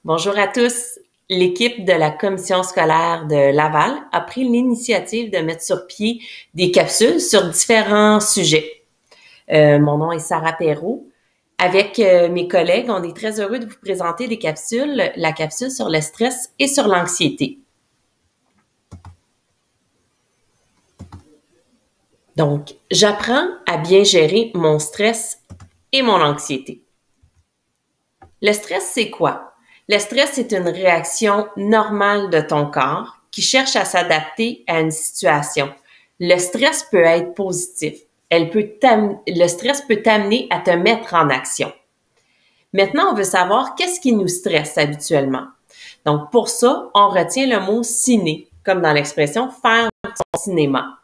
Bonjour à tous. L'équipe de la commission scolaire de Laval a pris l'initiative de mettre sur pied des capsules sur différents sujets. Mon nom est Sarah Perrault. Avec mes collègues, on est très heureux de vous présenter des capsules, la capsule sur le stress et sur l'anxiété. Donc, j'apprends à bien gérer mon stress et mon anxiété. Le stress, c'est quoi? Le stress, c'est une réaction normale de ton corps qui cherche à s'adapter à une situation. Le stress peut être positif. Le stress peut t'amener à te mettre en action. Maintenant, on veut savoir qu'est-ce qui nous stresse habituellement. Donc, pour ça, on retient le mot ciné, comme dans l'expression faire son cinéma.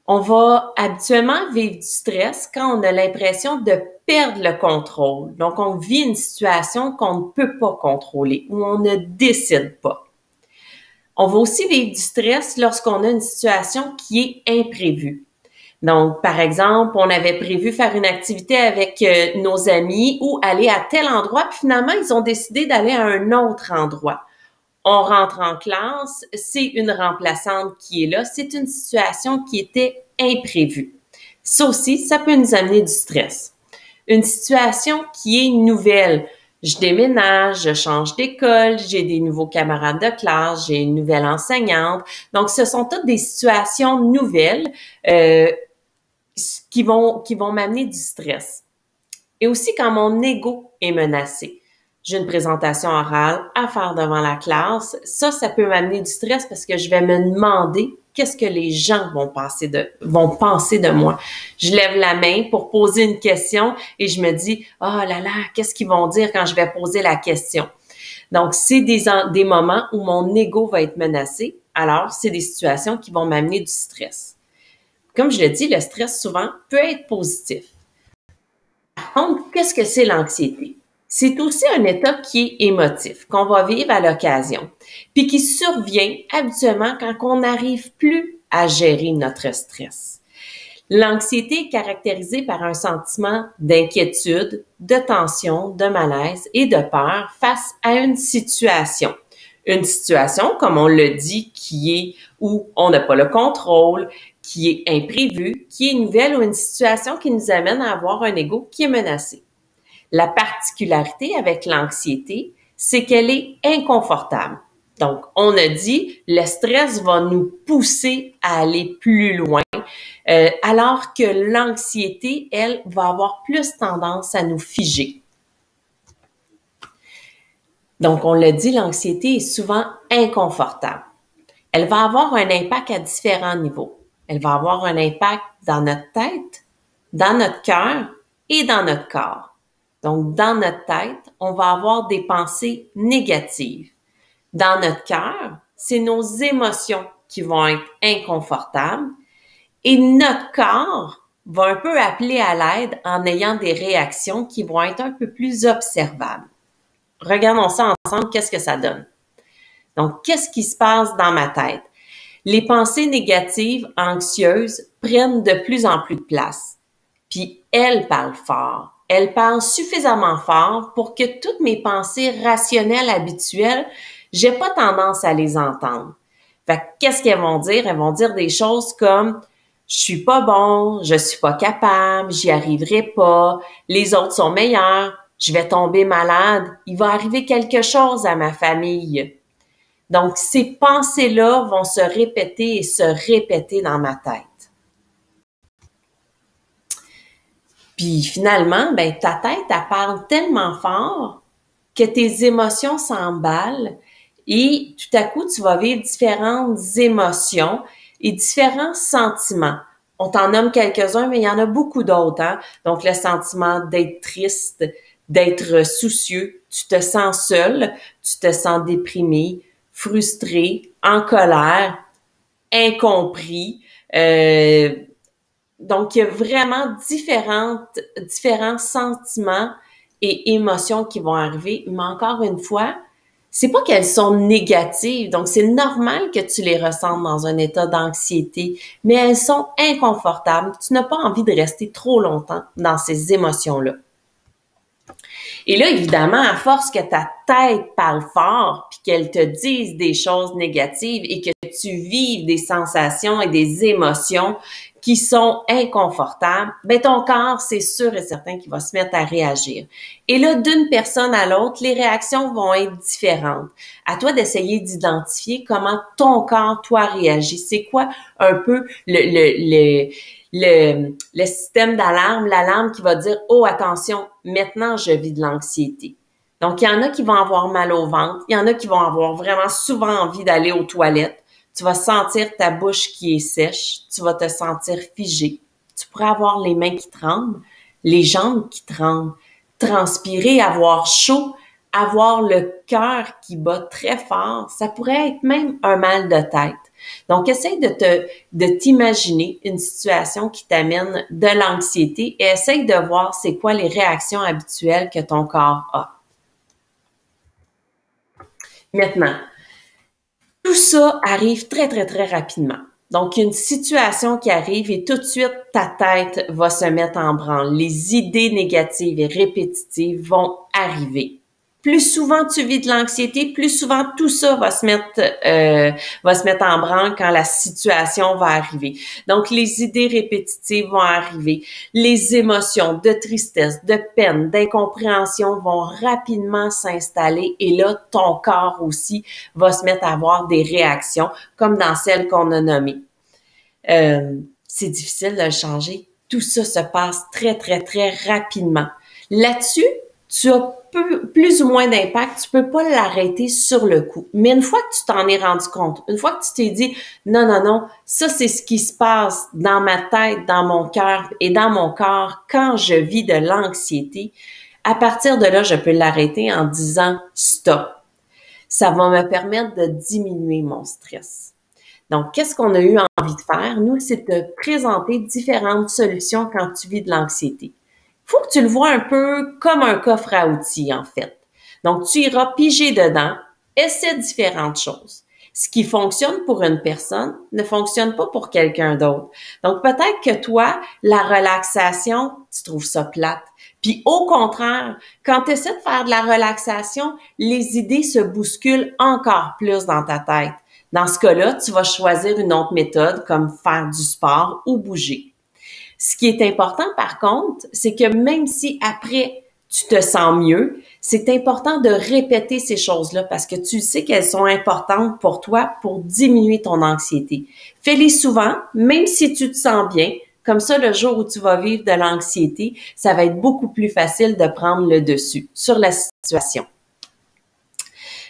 On va habituellement vivre du stress quand on a l'impression de perdre le contrôle. Donc, on vit une situation qu'on ne peut pas contrôler ou on ne décide pas. On va aussi vivre du stress lorsqu'on a une situation qui est imprévue. Donc, par exemple, on avait prévu faire une activité avec nos amis ou aller à tel endroit, puis finalement, ils ont décidé d'aller à un autre endroit. On rentre en classe, c'est une remplaçante qui est là, c'est une situation qui était imprévue. Ça aussi, ça peut nous amener du stress. Une situation qui est nouvelle. Je déménage, je change d'école, j'ai des nouveaux camarades de classe, j'ai une nouvelle enseignante. Donc, ce sont toutes des situations nouvelles qui vont m'amener du stress. Et aussi quand mon ego est menacé. J'ai une présentation orale à faire devant la classe. Ça peut m'amener du stress parce que je vais me demander qu'est-ce que les gens vont penser de moi. Je lève la main pour poser une question et je me dis, oh là là, qu'est-ce qu'ils vont dire quand je vais poser la question? Donc, c'est des moments où mon ego va être menacé. Alors, c'est des situations qui vont m'amener du stress. Comme je le dis, le stress souvent peut être positif. Par contre, qu'est-ce que c'est l'anxiété? C'est aussi un état qui est émotif, qu'on va vivre à l'occasion, puis qui survient habituellement quand on n'arrive plus à gérer notre stress. L'anxiété est caractérisée par un sentiment d'inquiétude, de tension, de malaise et de peur face à une situation. Une situation, comme on le dit, qui est où on n'a pas le contrôle, qui est imprévue, qui est nouvelle ou une situation qui nous amène à avoir un ego qui est menacé. La particularité avec l'anxiété, c'est qu'elle est inconfortable. Donc, on a dit, le stress va nous pousser à aller plus loin, alors que l'anxiété, elle, va avoir plus tendance à nous figer. Donc, on l'a dit, l'anxiété est souvent inconfortable. Elle va avoir un impact à différents niveaux. Elle va avoir un impact dans notre tête, dans notre cœur et dans notre corps. Donc, dans notre tête, on va avoir des pensées négatives. Dans notre cœur, c'est nos émotions qui vont être inconfortables et notre corps va un peu appeler à l'aide en ayant des réactions qui vont être un peu plus observables. Regardons ça ensemble, qu'est-ce que ça donne? Donc, qu'est-ce qui se passe dans ma tête? Les pensées négatives, anxieuses, prennent de plus en plus de place. Puis, elles parlent fort. Elles parlent suffisamment fort pour que toutes mes pensées rationnelles habituelles, j'ai pas tendance à les entendre. Fait que, qu'est-ce qu'elles vont dire? Elles vont dire des choses comme « Je suis pas bon, je suis pas capable, j'y arriverai pas, les autres sont meilleurs, je vais tomber malade, il va arriver quelque chose à ma famille. » Donc, ces pensées-là vont se répéter et se répéter dans ma tête. Puis finalement, ben ta tête, elle parle tellement fort que tes émotions s'emballent et tout à coup, tu vas vivre différentes émotions et différents sentiments. On t'en nomme quelques-uns, mais il y en a beaucoup d'autres, hein? Donc, le sentiment d'être triste, d'être soucieux, tu te sens seul, tu te sens déprimé, frustré, en colère, incompris. Donc, il y a vraiment différents sentiments et émotions qui vont arriver. Mais encore une fois, c'est pas qu'elles sont négatives. Donc, c'est normal que tu les ressentes dans un état d'anxiété, mais elles sont inconfortables. Tu n'as pas envie de rester trop longtemps dans ces émotions-là. Et là, évidemment, à force que ta tête parle fort, puis qu'elle te dise des choses négatives et que tu vives des sensations et des émotions qui sont inconfortables, ben ton corps, c'est sûr et certain qu'il va se mettre à réagir. Et là, d'une personne à l'autre, les réactions vont être différentes. À toi d'essayer d'identifier comment ton corps, toi, réagit. C'est quoi un peu le système d'alarme, l'alarme qui va dire « Oh, attention, maintenant, je vis de l'anxiété ». Donc, il y en a qui vont avoir mal au ventre, il y en a qui vont avoir vraiment souvent envie d'aller aux toilettes. Tu vas sentir ta bouche qui est sèche, tu vas te sentir figé. Tu pourrais avoir les mains qui tremblent, les jambes qui tremblent, transpirer, avoir chaud, avoir le cœur qui bat très fort. Ça pourrait être même un mal de tête. Donc, essaye de t'imaginer une situation qui t'amène de l'anxiété et essaye de voir c'est quoi les réactions habituelles que ton corps a. Maintenant, tout ça arrive très, très, très rapidement. Donc, une situation qui arrive et tout de suite, ta tête va se mettre en branle. Les idées négatives et répétitives vont arriver. Plus souvent tu vis de l'anxiété, plus souvent tout ça va se mettre en branle quand la situation va arriver. Donc, les idées répétitives vont arriver. Les émotions de tristesse, de peine, d'incompréhension vont rapidement s'installer et là, ton corps aussi va se mettre à avoir des réactions comme dans celles qu'on a nommées. C'est difficile de le changer. Tout ça se passe très, très, très rapidement. Là-dessus, tu as plus ou moins d'impact, tu peux pas l'arrêter sur le coup. Mais une fois que tu t'en es rendu compte, une fois que tu t'es dit non, non, non, ça c'est ce qui se passe dans ma tête, dans mon cœur et dans mon corps quand je vis de l'anxiété, à partir de là, je peux l'arrêter en disant stop. Ça va me permettre de diminuer mon stress. Donc, qu'est-ce qu'on a eu envie de faire? Nous, c'est de présenter différentes solutions quand tu vis de l'anxiété. Il faut que tu le vois un peu comme un coffre à outils, en fait. Donc, tu iras piger dedans, essaie différentes choses. Ce qui fonctionne pour une personne ne fonctionne pas pour quelqu'un d'autre. Donc, peut-être que toi, la relaxation, tu trouves ça plate. Puis, au contraire, quand tu essaies de faire de la relaxation, les idées se bousculent encore plus dans ta tête. Dans ce cas-là, tu vas choisir une autre méthode comme faire du sport ou bouger. Ce qui est important, par contre, c'est que même si après, tu te sens mieux, c'est important de répéter ces choses-là parce que tu sais qu'elles sont importantes pour toi pour diminuer ton anxiété. Fais-les souvent, même si tu te sens bien. Comme ça, le jour où tu vas vivre de l'anxiété, ça va être beaucoup plus facile de prendre le dessus sur la situation.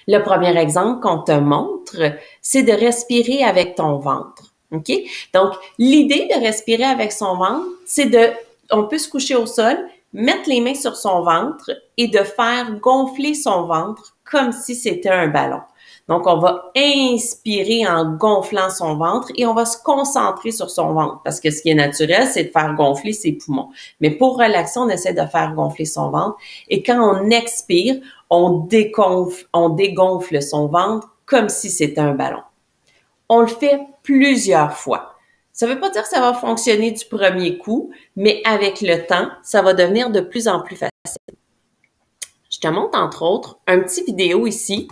Le premier exemple qu'on te montre, c'est de respirer avec ton ventre. OK? Donc, l'idée de respirer avec son ventre, c'est on peut se coucher au sol, mettre les mains sur son ventre et de faire gonfler son ventre comme si c'était un ballon. Donc, on va inspirer en gonflant son ventre et on va se concentrer sur son ventre parce que ce qui est naturel, c'est de faire gonfler ses poumons. Mais pour relaxer, on essaie de faire gonfler son ventre et quand on expire, on dégonfle son ventre comme si c'était un ballon. On le fait plusieurs fois. Ça ne veut pas dire que ça va fonctionner du premier coup, mais avec le temps, ça va devenir de plus en plus facile. Je te montre entre autres un petit vidéo ici.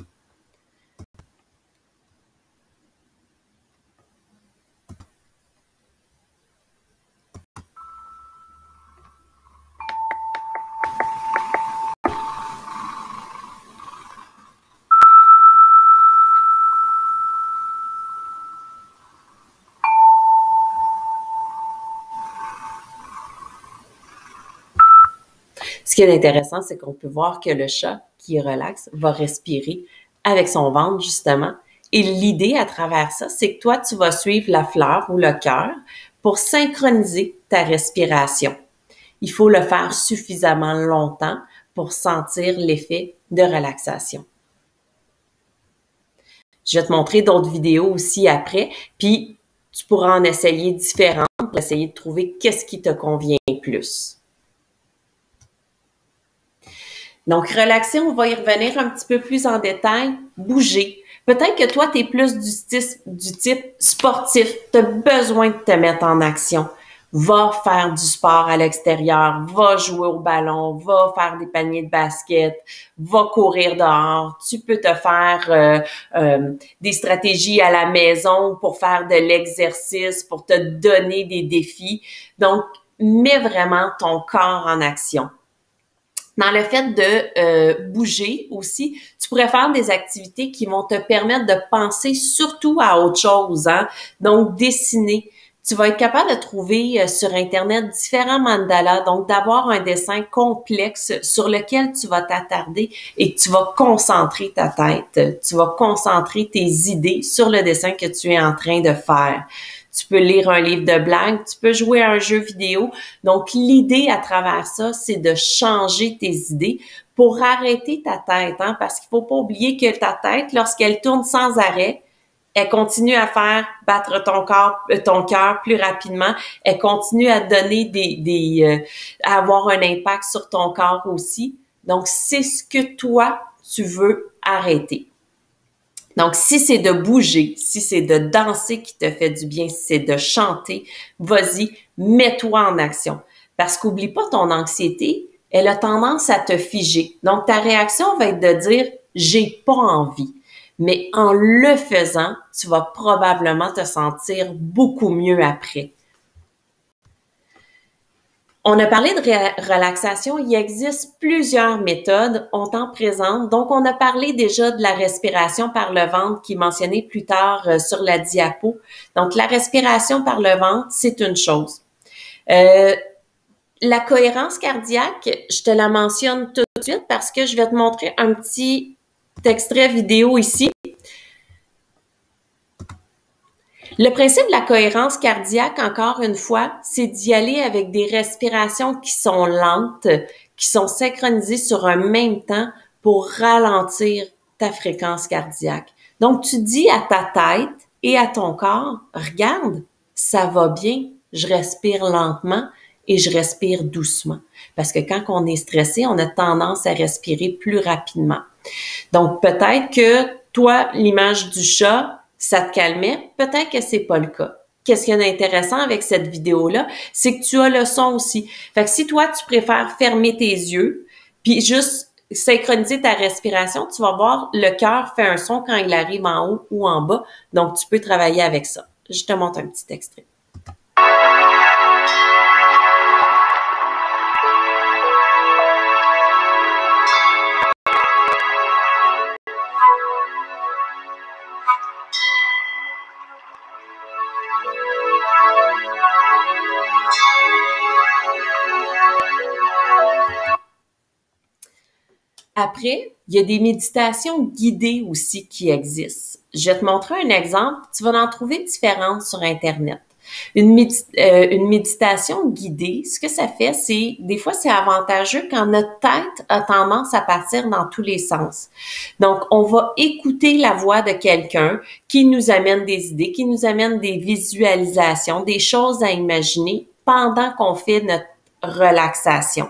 Ce qui est intéressant, c'est qu'on peut voir que le chat qui est relax va respirer avec son ventre, justement. Et l'idée à travers ça, c'est que toi, tu vas suivre la fleur ou le cœur pour synchroniser ta respiration. Il faut le faire suffisamment longtemps pour sentir l'effet de relaxation. Je vais te montrer d'autres vidéos aussi après, puis tu pourras en essayer différentes pour essayer de trouver qu'est-ce qui te convient plus. Donc, relaxer, on va y revenir un petit peu plus en détail. Bouger. Peut-être que toi, tu es plus du type sportif. Tu as besoin de te mettre en action. Va faire du sport à l'extérieur, va jouer au ballon, va faire des paniers de basket, va courir dehors. Tu peux te faire des stratégies à la maison pour faire de l'exercice, pour te donner des défis. Donc, mets vraiment ton corps en action. Dans le fait de bouger aussi, tu pourrais faire des activités qui vont te permettre de penser surtout à autre chose, hein? Donc, dessiner. Tu vas être capable de trouver sur Internet différents mandalas, donc d'avoir un dessin complexe sur lequel tu vas t'attarder et que tu vas concentrer ta tête. Tu vas concentrer tes idées sur le dessin que tu es en train de faire. Tu peux lire un livre de blagues, tu peux jouer à un jeu vidéo. Donc, l'idée à travers ça, c'est de changer tes idées pour arrêter ta tête, hein, parce qu'il faut pas oublier que ta tête, lorsqu'elle tourne sans arrêt, elle continue à faire battre ton cœur plus rapidement. Elle continue à donner à avoir un impact sur ton corps aussi. Donc, c'est ce que toi, tu veux arrêter. Donc, si c'est de bouger, si c'est de danser qui te fait du bien, si c'est de chanter, vas-y, mets-toi en action. Parce qu'oublie pas, ton anxiété, elle a tendance à te figer. Donc, ta réaction va être de dire « j'ai pas envie ». Mais en le faisant, tu vas probablement te sentir beaucoup mieux après. On a parlé de relaxation. Il existe plusieurs méthodes, on t'en présente. Donc, on a parlé déjà de la respiration par le ventre qui est mentionnée plus tard sur la diapo. Donc, la respiration par le ventre, c'est une chose. La cohérence cardiaque, je te la mentionne tout de suite parce que je vais te montrer un petit extrait vidéo ici. Le principe de la cohérence cardiaque, encore une fois, c'est d'y aller avec des respirations qui sont lentes, qui sont synchronisées sur un même temps pour ralentir ta fréquence cardiaque. Donc, tu dis à ta tête et à ton corps, regarde, ça va bien, je respire lentement et je respire doucement. Parce que quand on est stressé, on a tendance à respirer plus rapidement. Donc, peut-être que toi, l'image du chat, ça te calmait, peut-être que c'est pas le cas. Qu'est-ce qu'il y a d'intéressant avec cette vidéo-là? C'est que tu as le son aussi. Fait que si toi, tu préfères fermer tes yeux, puis juste synchroniser ta respiration, tu vas voir, le cœur fait un son quand il arrive en haut ou en bas. Donc, tu peux travailler avec ça. Je te montre un petit extrait. Après, il y a des méditations guidées aussi qui existent. Je vais te montrer un exemple. Tu vas en trouver différentes sur Internet. Une méditation guidée, ce que ça fait, c'est, des fois, c'est avantageux quand notre tête a tendance à partir dans tous les sens. Donc, on va écouter la voix de quelqu'un qui nous amène des idées, qui nous amène des visualisations, des choses à imaginer pendant qu'on fait notre relaxation.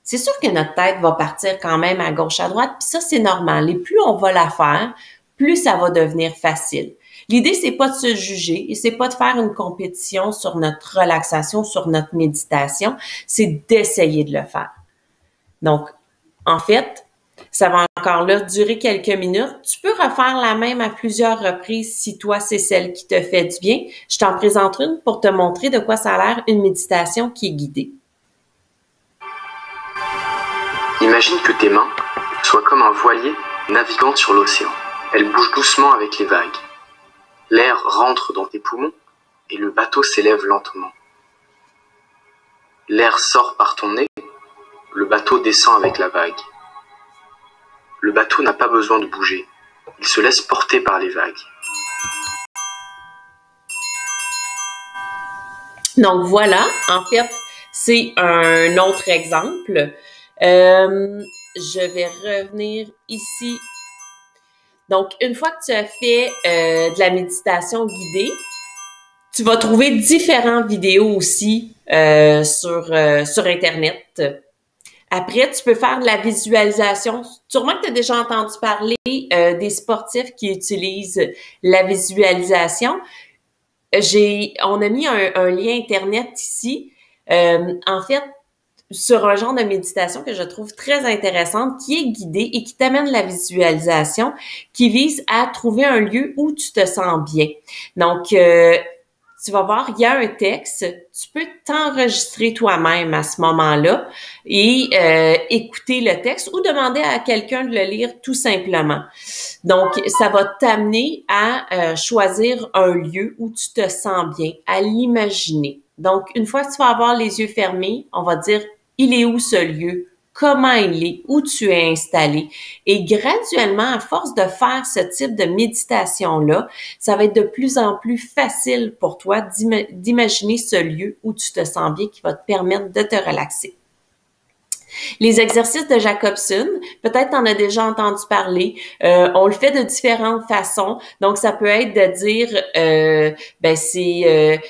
C'est sûr que notre tête va partir quand même à gauche, à droite, puis ça, c'est normal. Et plus on va la faire, plus ça va devenir facile. L'idée, c'est pas de se juger et c'est pas de faire une compétition sur notre relaxation, sur notre méditation, c'est d'essayer de le faire. Donc, en fait, ça va encore là durer quelques minutes. Tu peux refaire la même à plusieurs reprises si toi, c'est celle qui te fait du bien. Je t'en présente une pour te montrer de quoi ça a l'air une méditation qui est guidée. Imagine que tes mains soient comme un voilier naviguant sur l'océan. Elles bougent doucement avec les vagues. L'air rentre dans tes poumons et le bateau s'élève lentement. L'air sort par ton nez, le bateau descend avec la vague. Le bateau n'a pas besoin de bouger, il se laisse porter par les vagues. Donc voilà, en fait, c'est un autre exemple. Je vais revenir ici. Donc, une fois que tu as fait de la méditation guidée, tu vas trouver différentes vidéos aussi sur Internet. Après, tu peux faire de la visualisation. Sûrement que tu as déjà entendu parler des sportifs qui utilisent la visualisation. On a mis un lien Internet ici. En fait, sur un genre de méditation que je trouve très intéressante, qui est guidée et qui t'amène la visualisation, qui vise à trouver un lieu où tu te sens bien. Donc, tu vas voir, il y a un texte, tu peux t'enregistrer toi-même à ce moment-là et écouter le texte ou demander à quelqu'un de le lire tout simplement. Donc, ça va t'amener à choisir un lieu où tu te sens bien, à l'imaginer. Donc, une fois que tu vas avoir les yeux fermés, on va dire, il est où ce lieu? Comment il est? Où tu es installé? Et graduellement, à force de faire ce type de méditation-là, ça va être de plus en plus facile pour toi d'imaginer ce lieu où tu te sens bien qui va te permettre de te relaxer. Les exercices de Jacobson, peut-être t'en as déjà entendu parler. On le fait de différentes façons. Donc, ça peut être de dire, c'est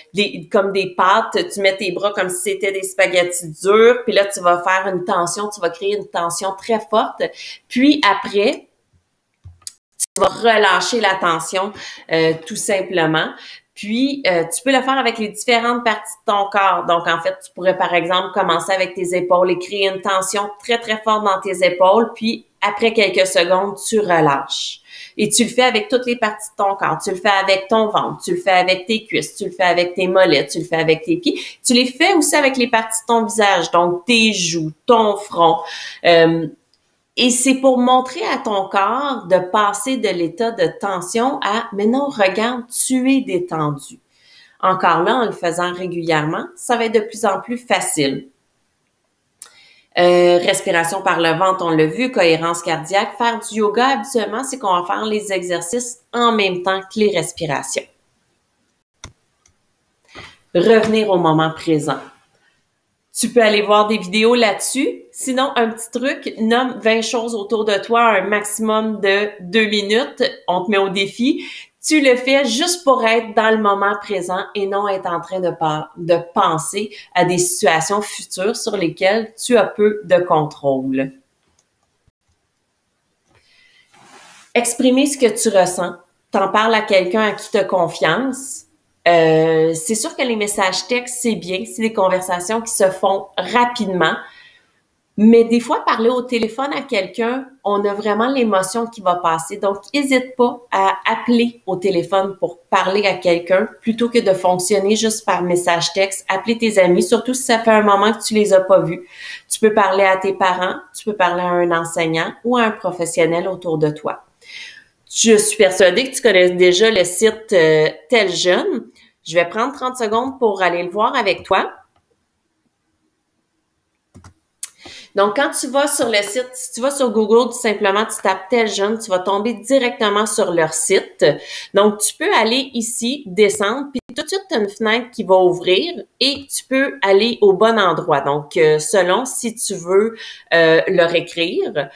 comme des pâtes. Tu mets tes bras comme si c'était des spaghettis durs. Puis là, tu vas faire une tension. Tu vas créer une tension très forte. Puis après, tu vas relâcher la tension tout simplement. Puis, tu peux le faire avec les différentes parties de ton corps. Donc, en fait, tu pourrais, par exemple, commencer avec tes épaules et créer une tension très, très forte dans tes épaules. Puis, après quelques secondes, tu relâches. Et tu le fais avec toutes les parties de ton corps. Tu le fais avec ton ventre, tu le fais avec tes cuisses, tu le fais avec tes mollets, tu le fais avec tes pieds. Tu les fais aussi avec les parties de ton visage, donc tes joues, ton front. Et c'est pour montrer à ton corps de passer de l'état de tension à « mais non, regarde, tu es détendu ». Encore là, en le faisant régulièrement, ça va être de plus en plus facile. Respiration par le ventre, on l'a vu, cohérence cardiaque. Faire du yoga, habituellement, c'est qu'on va faire les exercices en même temps que les respirations. Revenir au moment présent. Tu peux aller voir des vidéos là-dessus. Sinon, un petit truc, nomme 20 choses autour de toi, un maximum de 2 minutes. On te met au défi. Tu le fais juste pour être dans le moment présent et non être en train de penser à des situations futures sur lesquelles tu as peu de contrôle. Exprimer ce que tu ressens. T'en parles à quelqu'un à qui tu as confiance. C'est sûr que les messages textes, c'est bien. C'est des conversations qui se font rapidement. Mais des fois, parler au téléphone à quelqu'un, on a vraiment l'émotion qui va passer. Donc, n'hésite pas à appeler au téléphone pour parler à quelqu'un plutôt que de fonctionner juste par message texte. Appeler tes amis, surtout si ça fait un moment que tu les as pas vus. Tu peux parler à tes parents, tu peux parler à un enseignant ou à un professionnel autour de toi. Je suis persuadée que tu connais déjà le site Tel Jeune. Je vais prendre 30 secondes pour aller le voir avec toi. Donc, quand tu vas sur le site, si tu vas sur Google, tout simplement, tu tapes Tel Jeune, tu vas tomber directement sur leur site. Donc, tu peux aller ici, descendre, puis tout de suite, tu as une fenêtre qui va ouvrir et tu peux aller au bon endroit. Donc, selon si tu veux leur écrire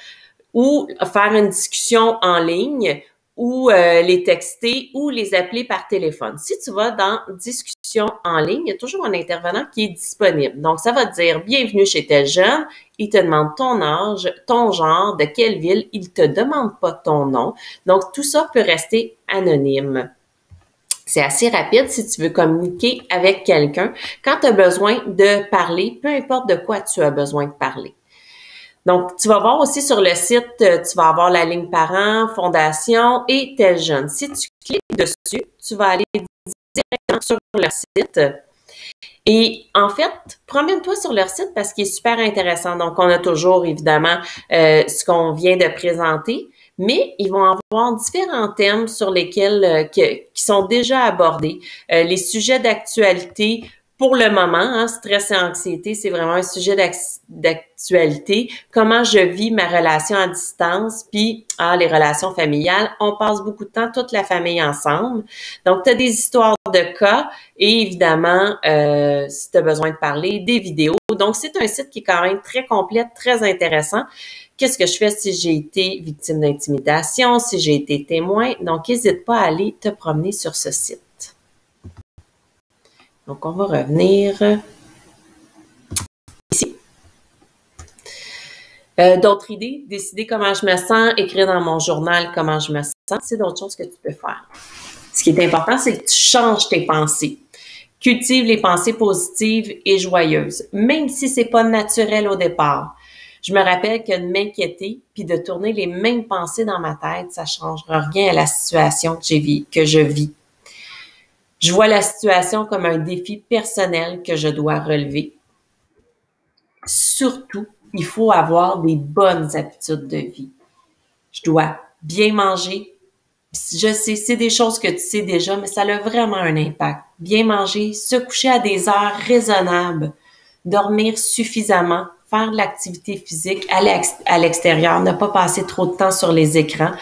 ou faire une discussion en ligne ou les texter ou les appeler par téléphone. Si tu vas dans discussion en ligne, il y a toujours un intervenant qui est disponible. Donc, ça va te dire « Bienvenue chez Tel Jeune ». Il te demande ton âge, ton genre, de quelle ville. Il te demande pas ton nom. Donc, tout ça peut rester anonyme. C'est assez rapide si tu veux communiquer avec quelqu'un. Quand tu as besoin de parler, peu importe de quoi tu as besoin de parler. Donc, tu vas voir aussi sur le site, tu vas avoir la ligne parents, fondation et Tel Jeune. Si tu cliques dessus, tu vas aller directement sur leur site. Et en fait, promène-toi sur leur site parce qu'il est super intéressant. Donc, on a toujours, évidemment, ce qu'on vient de présenter, mais ils vont avoir différents thèmes sur lesquels qui sont déjà abordés. Les sujets d'actualité, pour le moment, hein, stress et anxiété, c'est vraiment un sujet d'actualité. Comment je vis ma relation à distance, puis les relations familiales. On passe beaucoup de temps, toute la famille ensemble. Donc, tu as des histoires de cas et évidemment, si tu as besoin de parler, des vidéos. Donc, c'est un site qui est quand même très complet, très intéressant. Qu'est-ce que je fais si j'ai été victime d'intimidation, si j'ai été témoin? Donc, n'hésite pas à aller te promener sur ce site. Donc, on va revenir ici. D'autres idées? Décider comment je me sens, écrire dans mon journal comment je me sens, c'est d'autres choses que tu peux faire. Ce qui est important, c'est que tu changes tes pensées. Cultive les pensées positives et joyeuses, même si c'est pas naturel au départ. Je me rappelle que de m'inquiéter puis de tourner les mêmes pensées dans ma tête, ça changera rien à la situation que je vis. Je vois la situation comme un défi personnel que je dois relever. Surtout, il faut avoir des bonnes habitudes de vie. Je dois bien manger. Je sais, c'est des choses que tu sais déjà, mais ça a vraiment un impact. Bien manger, se coucher à des heures raisonnables, dormir suffisamment, faire de l'activité physique, aller à l'extérieur, ne pas passer trop de temps sur les écrans,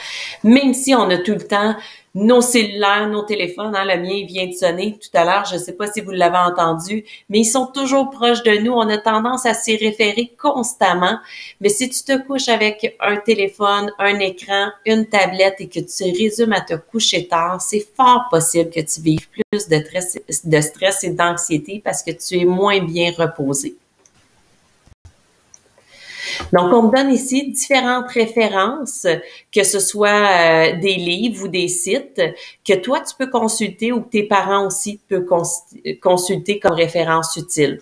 même si on a tout le temps nos cellulaires, nos téléphones. Le mien il vient de sonner tout à l'heure, je ne sais pas si vous l'avez entendu, mais ils sont toujours proches de nous. On a tendance à s'y référer constamment. Mais si tu te couches avec un téléphone, un écran, une tablette et que tu résumes à te coucher tard, c'est fort possible que tu vives plus de stress et d'anxiété parce que tu es moins bien reposé. Donc, on me donne ici différentes références, que ce soit des livres ou des sites que toi, tu peux consulter ou que tes parents aussi peuvent consulter comme référence utile.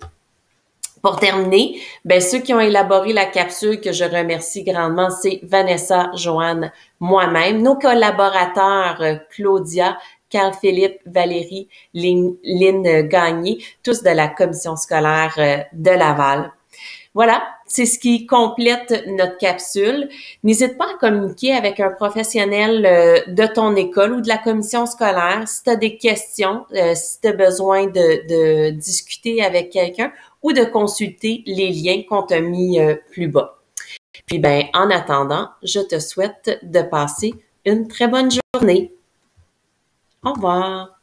Pour terminer, ceux qui ont élaboré la capsule que je remercie grandement, c'est Vanessa, Joanne, moi-même, nos collaborateurs Claudia, Carl-Philippe, Valérie, Lynn Gagné, tous de la commission scolaire de Laval. Voilà, c'est ce qui complète notre capsule. N'hésite pas à communiquer avec un professionnel de ton école ou de la commission scolaire si tu as des questions, si tu as besoin de discuter avec quelqu'un ou de consulter les liens qu'on t'a mis plus bas. Puis en attendant, je te souhaite de passer une très bonne journée. Au revoir.